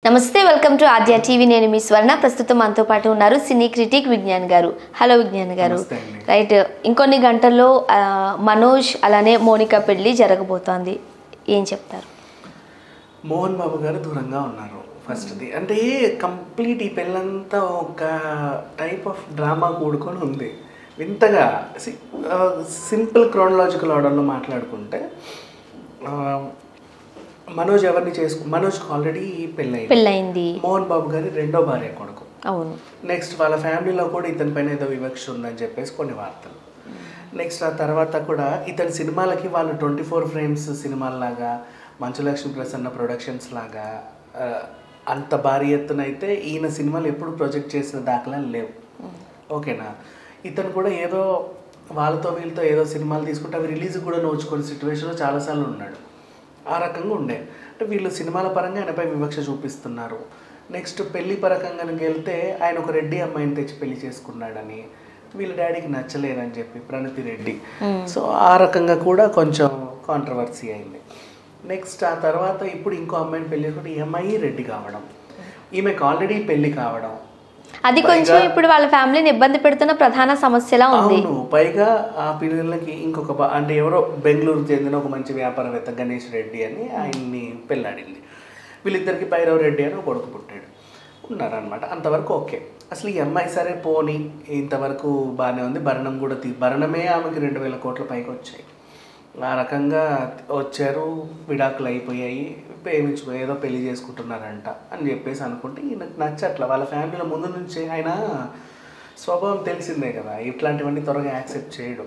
నమస్తే, welcome to Aadya TV. నేను మీ స్వర్ణ. ప్రస్తుతం మనతో పాటు ఉన్నారు సినీ క్రిటిక్ విజ్ఞాన్ గారు. హలో విజ్ఞాన్ గారు. రైట్, ఇంకొన్ని గంటల్లో మనోజ్ అలానే మోనికా పెళ్లి జరగబోతోంది, ఏం చెప్తారు? మోహన్ బాబు గారు దూరంగా ఉన్నారు. ఫస్ట్ది అంటే కంప్లీట్ ఈ పెళ్ళంతా ఒక టైప్ ఆఫ్ డ్రామా కూడుకొని ఉంది. వింతగా సింపుల్ క్రోనలాజికల్ ఆర్డర్లో మాట్లాడుకుంటే మనోజ్ మనోజ్కి ఆల్రెడీ పెళ్ళయింది. మోహన్ బాబు గారి రెండో భార్య కొడుకు. అవును. నెక్స్ట్ వాళ్ళ ఫ్యామిలీలో కూడా ఇతని పైన ఏదో వివక్ష ఉందని చెప్పేసి కొన్ని వార్తలు. నెక్స్ట్ ఆ తర్వాత కూడా ఇతని సినిమాలకి వాళ్ళు 24 ఫ్రేమ్స్ సినిమాల్లాగా, మంచులక్ష్మి ప్రసన్న ప్రొడక్షన్స్ లాగా అంత భారీ ఎత్తున అయితే ఈయన సినిమాలు ఎప్పుడు ప్రొజెక్ట్ చేసిన దాఖలాలు లేవు. ఓకేనా? ఇతను కూడా ఏదో వాళ్ళతో వీళ్ళతో ఏదో సినిమాలు తీసుకుంటే అవి రిలీజ్ కూడా నోచుకునే సిచ్యువేషన్లో చాలాసార్లు ఉన్నాడు. ఆ రకంగా ఉండే అంటే వీళ్ళు సినిమాల పరంగా ఆయనపై వివక్ష చూపిస్తున్నారు. నెక్స్ట్ పెళ్లి పరకంగానికి వెళ్తే ఆయన ఒక రెడ్డి అమ్మాయిని తెచ్చి పెళ్లి చేసుకున్నాడని, వీళ్ళ డాడీకి నచ్చలేదని చెప్పి ప్రణతి రెడ్డి. సో ఆ రకంగా కూడా కొంచెం కాంట్రవర్సీ అయింది. నెక్స్ట్ ఆ తర్వాత ఇప్పుడు ఇంకో అమ్మాయిని పెళ్లి చేసుకుంటే ఈ అమ్మాయి రెడ్డి కావడం, ఈమెకు ఆల్రెడీ పెళ్లి కావడం, అది కొంచెం ఇప్పుడు వాళ్ళ ఫ్యామిలీని ఇబ్బంది పెడుతున్న ప్రధాన సమస్యలా ఉంది. పైగా ఆ పిల్లలకి ఇంకొక అంటే ఎవరో బెంగళూరు చెందిన ఒక మంచి వ్యాపారవేత్త గణేష్ రెడ్డి అని ఆయన్ని పెళ్ళాడింది. వీళ్ళిద్దరికి భైరవ్ రెడ్డి అని ఒక కొడుకు పుట్టాడు ఉన్నారనమాట. అంతవరకు ఓకే. అసలు ఈ అమ్మాయి సరే పోని, ఇంతవరకు బాగానే ఉంది. భరణమే ఆమెకి 2000 కోట్ల పైకి వచ్చాయి. ఆ రకంగా వచ్చారు, విడాకులు అయిపోయాయి, ఏదో పెళ్లి చేసుకుంటున్నారంట అని చెప్పేసి అనుకుంటే ఈయనకు నచ్చట్ల. వాళ్ళ ఫ్యామిలీలో ముందు నుంచి ఆయన స్వభావం తెలిసిందే కదా, ఇట్లాంటివన్నీ త్వరగా యాక్సెప్ట్ చేయడు.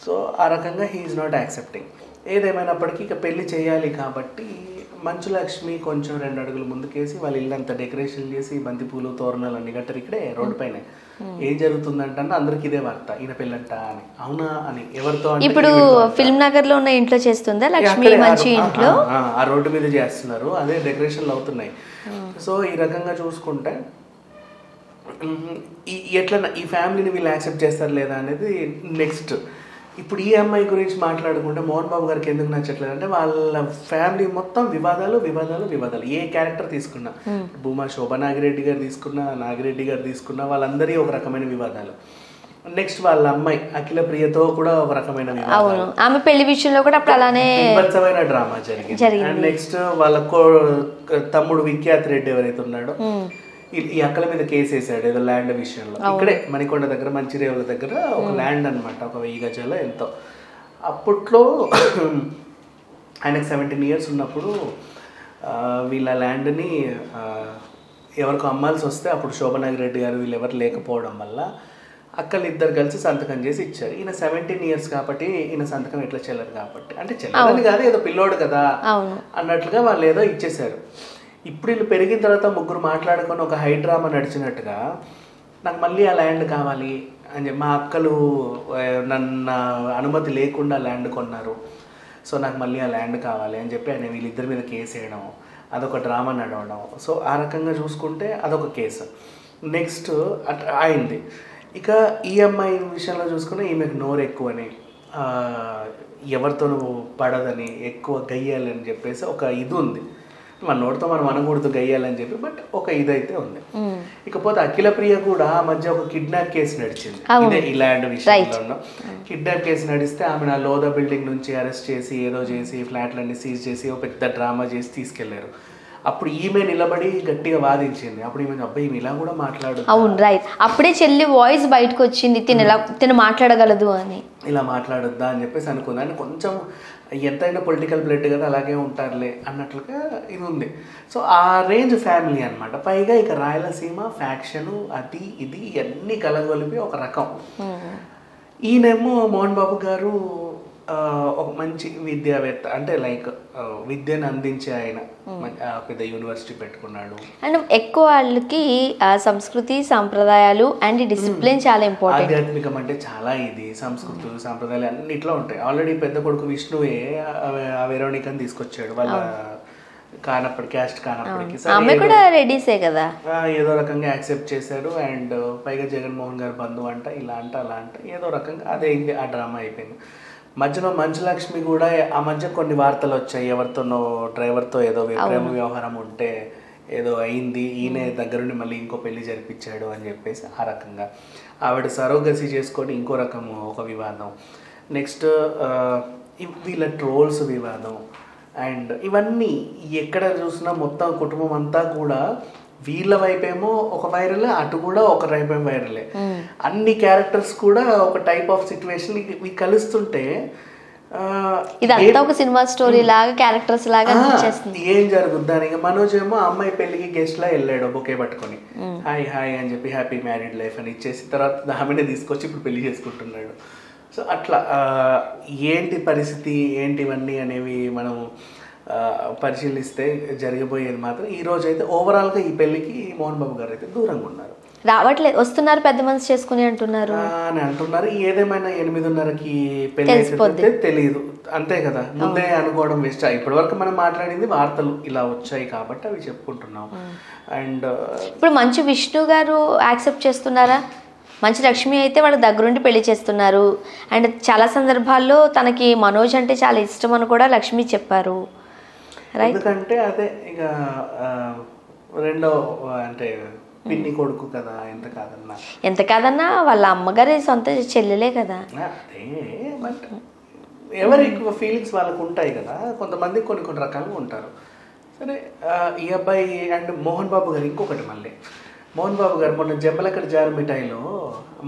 సో ఆ రకంగా హీఈస్ నాట్ యాక్సెప్టింగ్. ఏదేమైనప్పటికీ ఇక పెళ్లి చేయాలి కాబట్టి మంచులక్ష్మి కొంచెం 2 అడుగులు ముందుకేసి వాళ్ళ ఇల్లంతా డెకరేషన్ చేసి బంతిపూలు తోరణాలు అన్ని కట్టారు ఇక్కడే రోడ్డు పైన. ఏం జరుగుతుందంటే అందరికి ఇదే వార్త, ఈయన పెళ్ళంట అని. అవునా అని ఎవరితో? ఇప్పుడు ఫిల్మ్ నగర్ లో ఉన్న ఇంట్లో చేస్తుందా లక్ష్మి? మంచి ఇంట్లో ఆ రోడ్డు మీద చేస్తున్నారు, అదే డెకరేషన్లు అవుతున్నాయి. సో ఈ రకంగా చూసుకుంటే ఎట్లా ఈ ఫ్యామిలీని వీళ్ళు యాక్సెప్ట్ చేస్తారు లేదా అనేది నెక్స్ట్. ఇప్పుడు ఈ అమ్మాయి గురించి మాట్లాడుకుంటే మోహన్ బాబు గారికి ఎందుకు నచ్చట్లేదు అంటే వాళ్ళ ఫ్యామిలీ మొత్తం వివాదాలు. ఏ క్యారెక్టర్ తీసుకున్నా, భూమా శోభా నాగిరెడ్డి గారు తీసుకున్నా, నాగిరెడ్డి గారు తీసుకున్నా, వాళ్ళందరి ఒక రకమైన వివాదాలు. నెక్స్ట్ వాళ్ళ అమ్మాయి అఖిల ప్రియతో కూడా ఒక రకమైన వివాదాలు. ఆమె పెళ్లి విషయంలో కూడా అలానే బీభత్సమైన డ్రామా జరిగింది. అండ్ నెక్స్ట్ వాళ్ళ తమ్ముడు విఖ్యాత్ రెడ్డి ఎవరైతే ఉన్నాడో ఈ అక్కల మీద కేసు వేసాడు ఏదో ల్యాండ్ విషయంలో. ఇక్కడే మణికొండ దగ్గర, మంచిర్యాల దగ్గర ఒక ల్యాండ్ అనమాట, ఒక 1000 గజాలు ఎంతో. అప్పట్లో ఆయనకు 17 years ఉన్నప్పుడు వీళ్ళ ల్యాండ్ని ఎవరికో అమ్మాల్సి వస్తే అప్పుడు శోభనాగిరెడ్డి గారు వీళ్ళు ఎవరు లేకపోవడం వల్ల అక్కలు ఇద్దరు కలిసి సంతకం చేసి ఇచ్చారు. ఈయన 17 years కాబట్టి ఈయన సంతకం ఎట్లా చెల్లరు కాబట్టి, అంటే చెల్లని కాదు ఏదో పిల్లోడు కదా అన్నట్లుగా వాళ్ళు ఏదో ఇచ్చేశారు. ఇప్పుడు వీళ్ళు పెరిగిన తర్వాత ముగ్గురు మాట్లాడుకొని ఒక హైడ్రామా నడిచినట్టుగా నాకు మళ్ళీ ఆ ల్యాండ్ కావాలి అని చెప్పి, మా అక్కలు నన్ను అనుమతి లేకుండా ల్యాండ్ కొన్నారు, సో నాకు మళ్ళీ ఆ ల్యాండ్ కావాలి అని చెప్పి ఆయన వీళ్ళిద్దరి మీద కేసు వేయడం, అదొక డ్రామా నడవడం. సో ఆ రకంగా చూసుకుంటే అదొక కేసు. నెక్స్ట్ అయింది. ఇక ఈ అమ్మాయి విషయంలో చూసుకుంటే ఈమెకు నోరు ఎక్కువని, ఎవరితో పడదని, ఎక్కువ గయ్యాలని చెప్పేసి ఒక ఇది ఉంది. మన నోటితో మనం అనకూడదు గయ్యాలని చెప్పి, బట్ ఒక ఇదైతే ఉంది. ఇకపోతే అఖిల ప్రియ కూడా ఆ మధ్య ఒక కిడ్నాప్ కేసు నడిచింది. ఇదే ఈ ల్యాండ్ విషయంలో కిడ్నాప్ కేసు నడిస్తే ఆమె ఆ లోదా బిల్డింగ్ నుంచి అరెస్ట్ చేసి ఏదో చేసి ఫ్లాట్లన్నీ సీజ్ చేసి ఒక పెద్ద డ్రామా చేసి తీసుకెళ్లారు. అప్పుడు ఈమె నిలబడి గట్టిగా వాదించింది. అప్పుడు ఈమె అబ్బాయి ఈమె ఇలా కూడా మాట్లాడు. అవును, రైట్. అప్పుడే చెల్లి వాయిస్ బయటకు వచ్చింది, తిను మాట్లాడగలదు అని. ఇలా మాట్లాడొద్దా అని చెప్పేసి అనుకుంది. అని కొంచెం ఎంతైనా పొలిటికల్ బ్లడ్ కదా, అలాగే ఉంటారులే అన్నట్లుగా ఇది ఉంది. సో ఆ రేంజ్ ఫ్యామిలీ అనమాట. పైగా ఇక రాయలసీమ ఫ్యాక్షను అది ఇది అన్నీ కలగొలిపి ఒక రకం. ఈయనేమో మోహన్ బాబు గారు ఒక మంచి విద్యావేత్త, అంటే లైక్ విద్యను అందించే ఆయన పెద్ద యూనివర్సిటీ పెట్టుకున్నాడు. అండ్ ఎక్కువ వాళ్ళకి సంస్కృతి సాంప్రదాయాలు అండ్ డిసిప్లిన్ చాలా ఇంపార్టెంట్. ఆధ్యాత్మికం అంటే చాలా ఇది, సంస్కృతులు సాంప్రదాయాలు అన్నిట్లో ఉంటాయి. ఆల్రెడీ పెద్ద కొడుకు విష్ణువే ఆ వెరోనికని తీసుకొచ్చాడు వాళ్ళ క్యాస్ట్ కానప్పటికి కూడా రెడీసే కదా, ఏదో రకంగా యాక్సెప్ట్ చేశారు. అండ్ పైగా జగన్మోహన్ గారు బంధువు అంట, ఇలా అంట అలా అంట, ఏదో రకంగా అదే ఆ డ్రామా అయిపోయింది. మధ్యలో మంచులక్ష్మి కూడా ఆ మధ్య కొన్ని వార్తలు వచ్చాయి, ఎవరితోనో డ్రైవర్తో ఏదో ప్రేమ వ్యవహారం ఉంటే ఏదో అయింది, ఈయన దగ్గరుండి మళ్ళీ ఇంకో పెళ్లి జరిపించాడు అని చెప్పేసి ఆ రకంగా ఆవిడ సరోగసి చేసుకొని ఇంకో రకము ఒక వివాదం. నెక్స్ట్ వీళ్ళ ట్రోల్స్ వివాదం. అండ్ ఇవన్నీ ఎక్కడ చూసినా మొత్తం కుటుంబం అంతా కూడా వీళ్ళ వైపేమో ఒక వైరల్, అటు కూడా ఒక వైపేమో వైరలే. అన్ని క్యారెక్టర్స్ కూడా ఒక టైప్ ఆఫ్ సిచ్యువేషన్ ఇవి కలుస్తుంటే ఇదంతా ఒక సినిమా స్టోరీ లాగా క్యారెక్టర్స్ లాగా అనిపించేస్తుంది. ఏం జరుగుద్ది అని. మనోజ్ ఏమో అమ్మాయి పెళ్లికి గెస్ట్ లా వెళ్ళాడు బొకే పట్టుకొని, హాయ్ హాయ్ అని చెప్పి హ్యాపీ మ్యారీడ్ లైఫ్ అని ఇచ్చేసి తర్వాత ఆమెనే తీసుకొచ్చి ఇప్పుడు పెళ్లి చేసుకుంటున్నాడు. సో అట్లా ఏంటి పరిస్థితి ఏంటివన్నీ అనేవి మనం పరిశీలిస్తే జరిగిపోయేది మాత్రం ఈ రోజు అయితే ఓవరాల్గా ఈ పెళ్లికి మోహన్ బాబు గారు అయితే దూరంగా ఉన్నారు. రావట్లేదు, వస్తున్నారు పెద్ద మనసు చేసుకుని అంటున్నారు అని అంటున్నారు. ఏదేమైనా 8:30కి పెళ్లి తెలియదు అంతే కదా, ముందే అనుకోవడం వేస్ట్. ఇప్పటి వరకు మనం మాట్లాడింది వార్తలు ఇలా వచ్చాయి కాబట్టి అవి చెప్పుకుంటున్నాం. అండ్ ఇప్పుడు మంచు విష్ణు గారు యాక్సెప్ట్ చేస్తున్నారా? మంచి లక్ష్మి అయితే వాళ్ళ దగ్గరుండి పెళ్లి చేస్తున్నారు. అండ్ చాలా సందర్భాల్లో తనకి మనోజ్ అంటే చాలా ఇష్టం అని కూడా లక్ష్మి చెప్పారు. ఎందుకంటే అదే ఇక రెండో అంటే పిన్ని కొడుకు కదా, ఎంత కాదన్నా వాళ్ళ అమ్మగారి సొంత చెల్లెలే కదా. అదే బట్ ఎవరి ఫీలింగ్స్ వాళ్ళకు ఉంటాయి కదా, కొంతమంది కొన్ని రకాలుగా ఉంటారు. సరే ఈ అబ్బాయి అండ్ మోహన్ బాబు గారు ఇంకొకటి మళ్ళీ మోహన్ బాబు గారు మొన్న జంబలకడ జారు మిఠాయిలో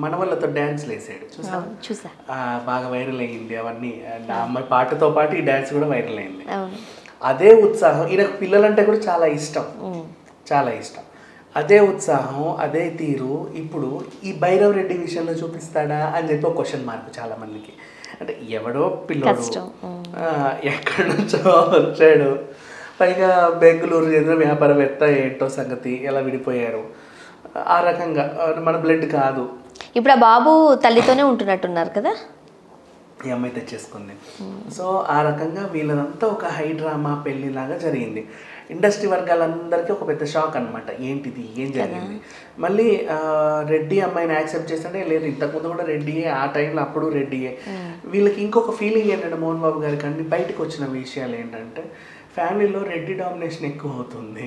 మనవళ్ళతో డ్యాన్స్లు వేసాడు, చూసా బాగా వైరల్ అయ్యింది అవన్నీ. అండ్ ఆ అమ్మాయి పాటతో పాటు ఈ డ్యాన్స్ కూడా వైరల్ అయింది. అదే ఉత్సాహం, ఈయనకు పిల్లలంటే కూడా చాలా ఇష్టం, చాలా ఇష్టం. అదే ఉత్సాహం అదే తీరు ఇప్పుడు ఈ భైరవ్ రెడ్డి విషయంలో చూపిస్తాడా అని చెప్పి ఒక క్వశ్చన్ మార్క్ చాలా మందికి. అంటే ఎవడో పిల్లడు ఎక్కడి నుంచో వచ్చాడు, పైగా బెంగళూరు చెందిన వ్యాపారవేత్త, ఏంటో సంగతి ఎలా విడిపోయారు ఆ రకంగా మన బ్లడ్ కాదు. ఇప్పుడు ఆ బాబు తల్లితోనే ఉంటున్నట్టున్నారు కదా, ఈ అమ్మాయి తెచ్చేసుకుంది. సో ఆ రకంగా వీళ్ళదంతా ఒక హై డ్రామా పెళ్లిలాగా జరిగింది. ఇండస్ట్రీ వర్గాలందరికీ ఒక పెద్ద షాక్ అనమాట, ఏంటిది ఏం జరిగింది. మళ్ళీ రెడ్డి అమ్మాయిని యాక్సెప్ట్ చేస్తుంటే లేదు, ఇంతకుముందు కూడా రెడ్డియే, ఆ టైంలో అప్పుడు రెడ్డియే. వీళ్ళకి ఇంకొక ఫీలింగ్ ఏంటంటే మోహన్ బాబు గారికి అన్ని బయటకు వచ్చిన విషయాలు ఏంటంటే ఫ్యామిలీలో రెడ్డి డామినేషన్ ఎక్కువ అవుతుంది,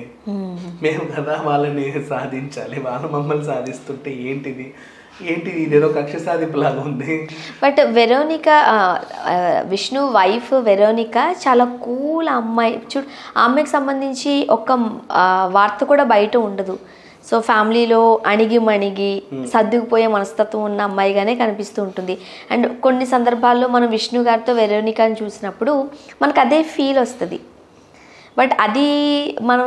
మేము కదా వాళ్ళని సాధించాలి, వాళ్ళు మమ్మల్ని సాధిస్తుంటే ఏంటిది ఇదేదో కక్ష సాధింపు లాగా ఉంది. But Veronica Vishnu wife Veronica చాలా కూల్ అమ్మాయి. చూడు ఆ అమ్మాయికి సంబంధించి ఒక్క వార్త కూడా బయట ఉండదు. సో ఫ్యామిలీలో అణిగి సర్దుకుపోయే మనస్తత్వం ఉన్న అమ్మాయిగానే కనిపిస్తూ ఉంటుంది. అండ్ కొన్ని సందర్భాల్లో మనం విష్ణు గారితో వెరోనికాని చూసినప్పుడు మనకు అదే ఫీల్ వస్తుంది. బట్ అది మనం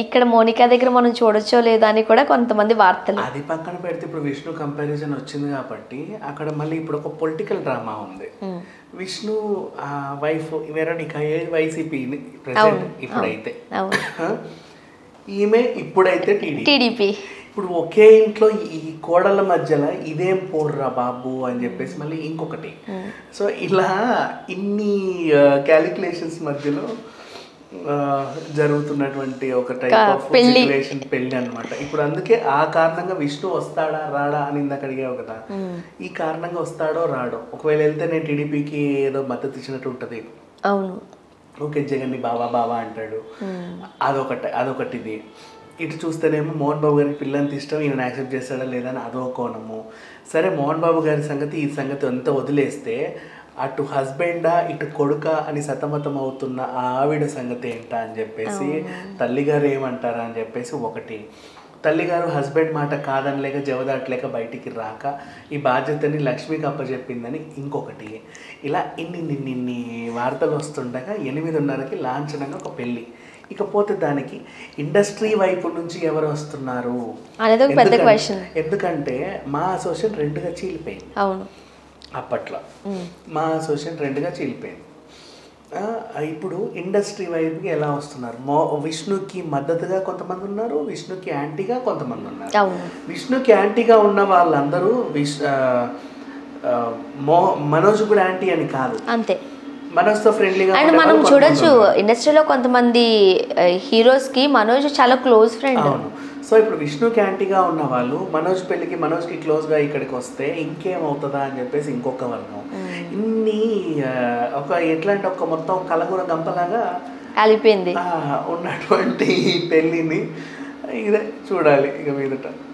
ఇక్కడ మోనికా దగ్గర మనం చూడొచ్చో లేదో అని కూడా కొంతమంది వార్తలు. అది పక్కన పెడితే ఇప్పుడు విష్ణు కంపారిజన్ వచ్చింది కాబట్టి అక్కడ మళ్ళీ ఇప్పుడు ఒక పొలిటికల్ డ్రామా ఉంది. Vishnu wife Veronica YCP president ఇప్పుడైతే, ఈమె ఇప్పుడైతే టీడీపీ. ఇప్పుడు ఒకే ఇంట్లో ఈ కోడళ్ళ మధ్యలో ఇదేం పోర్రా బాబు అని చెప్పేసి మళ్ళీ ఇంకొకటి. సో ఇలా ఇన్ని క్యాలిక్యులేషన్స్ మధ్యలో జరుగుతున్నటువంటి ఒక టైప్ ఆఫ్ సిచ్యువేషన్ పెళ్లి అనమాట. ఇప్పుడు అందుకే ఆ కారణంగా విష్ణు వస్తాడా రాడా అని ఇందాక అడిగావు కదా, ఈ కారణంగా వస్తాడో రాడో. ఒకవేళ వెళ్తే నేను టీడీపీకి ఏదో మద్దతు ఇచ్చినట్టు ఉంటది. అవును, ఓకే జగన్ని బావా అంటాడు, అదొకటిది. ఇటు చూస్తేనేమో మోహన్ బాబు గారికి పిల్లంత ఇష్టం, ఈయన యాక్సెప్ట్ చేస్తాడా లేదా అని అదో కోణము. సరే మోహన్ బాబు గారి సంగతి ఈ సంగతి అంతా వదిలేస్తే అటు హస్బెండా ఇటు కొడుక అని సతమతం అవుతున్న ఆవిడ సంగతి ఏంటా అని చెప్పేసి, తల్లిగారు ఏమంటారా అని చెప్పేసి ఒకటి, తల్లిగారు హస్బెండ్ మాట కాదనలేక జవదాటలేక బయటికి రాక ఈ బాధ్యతని లక్ష్మికి అప్పచెప్పిందని ఇంకొకటి. ఇలా ఇన్ని వార్తలు వస్తుండగా 8:30కి లాంఛనంగా ఒక పెళ్ళి. ఇకపోతే దానికి ఇండస్ట్రీ వైపు నుంచి ఎవరు వస్తున్నారు ఎందుకంటే మా అసోసియేషన్ 2గా చీలిపోయింది. అవును, అప్పట్లో మా అసోసియేషన్ 2గా చీలిపోయింది. ఇప్పుడు ఇండస్ట్రీ వైపుకి ఎలా వస్తున్నారు, విష్ణుకి మద్దతుగా కొంతమంది ఉన్నారు, విష్ణుకి యాంటీగా కొంతమంది ఉన్నారు. విష్ణుకి యాంటీగా ఉన్న వాళ్ళందరూ మనోజ్ కూడా యాంటీ అని కాదు, అంతే మనోజ్తో ఫ్రెండ్లీగా. అండ్ మనం చూడొచ్చు ఇండస్ట్రీలో కొంతమంది హీరోస్ కి మనోజ్ చాలా క్లోజ్ ఫ్రెండ్. అవును, సో ఇప్పుడు విష్ణుకి యాంటీగా ఉన్న వాళ్ళు మనోజ్ పెళ్ళికి మనోజ్కి క్లోజ్గా ఇక్కడికి వస్తే ఇంకేమవుతుందా అని చెప్పేసి ఇంకొక వర్గం. ఇన్ని ఒక ఎట్లా అంటే ఒక మొత్తం కలగూర గంపలాగా కలిపింది ఉన్నటువంటి పెళ్ళిని ఇదే చూడాలి ఇక మీదట.